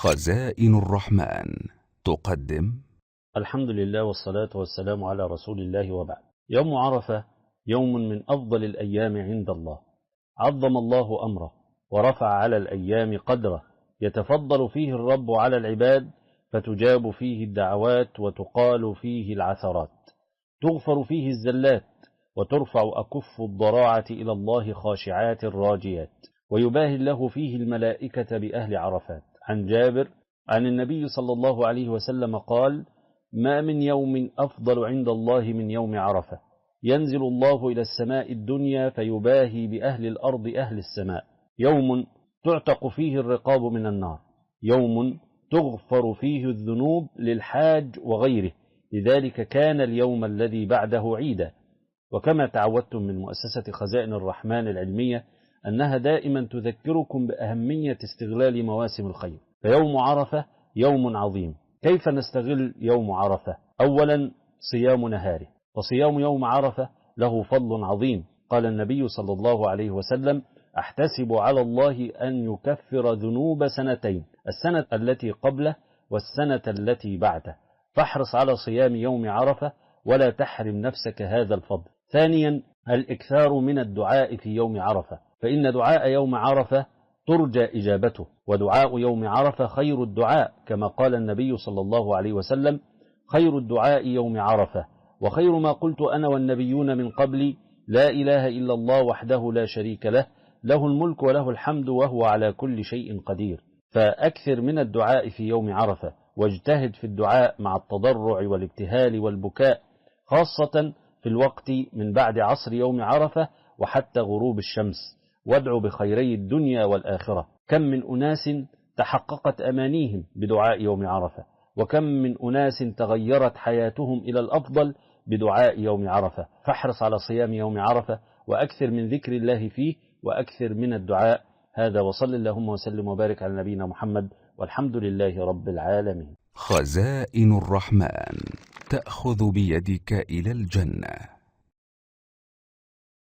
خزائن الرحمن تقدم. الحمد لله والصلاة والسلام على رسول الله وبعد. يوم عرفة يوم من أفضل الأيام عند الله، عظم الله أمره ورفع على الأيام قدره، يتفضل فيه الرب على العباد، فتجاب فيه الدعوات وتقال فيه العثرات، تغفر فيه الزلات وترفع أكف الضراعة إلى الله خاشعات راجيات، ويباهي الله فيه الملائكة بأهل عرفات. عن جابر عن النبي صلى الله عليه وسلم قال: ما من يوم أفضل عند الله من يوم عرفة، ينزل الله إلى السماء الدنيا فيباهي بأهل الأرض أهل السماء، يوم تعتق فيه الرقاب من النار، يوم تغفر فيه الذنوب للحاج وغيره، لذلك كان اليوم الذي بعده عيدا. وكما تعودتم من مؤسسة خزائن الرحمن العلمية أنها دائما تذكركم بأهمية استغلال مواسم الخير، فيوم عرفة يوم عظيم. كيف نستغل يوم عرفة؟ أولا صيام نهاره، وصيام يوم عرفة له فضل عظيم. قال النبي صلى الله عليه وسلم: أحتسب على الله أن يكفر ذنوب سنتين، السنة التي قبله والسنة التي بعده، فاحرص على صيام يوم عرفة ولا تحرم نفسك هذا الفضل. ثانيا الإكثار من الدعاء في يوم عرفة، فإن دعاء يوم عرفة ترجى إجابته، ودعاء يوم عرفة خير الدعاء، كما قال النبي صلى الله عليه وسلم: خير الدعاء يوم عرفة، وخير ما قلت أنا والنبيون من قبلي، لا إله إلا الله وحده لا شريك له، له الملك وله الحمد وهو على كل شيء قدير. فأكثر من الدعاء في يوم عرفة، واجتهد في الدعاء مع التضرع والابتهال والبكاء، خاصة في الوقت من بعد عصر يوم عرفة وحتى غروب الشمس، وادعوا بخيري الدنيا والآخرة. كم من أناس تحققت أمانيهم بدعاء يوم عرفة، وكم من أناس تغيرت حياتهم إلى الأفضل بدعاء يوم عرفة. فاحرص على صيام يوم عرفة، وأكثر من ذكر الله فيه، وأكثر من الدعاء. هذا، وصل اللهم وسلم وبارك على نبينا محمد، والحمد لله رب العالمين. خزائن الرحمن تأخذ بيدك إلى الجنة.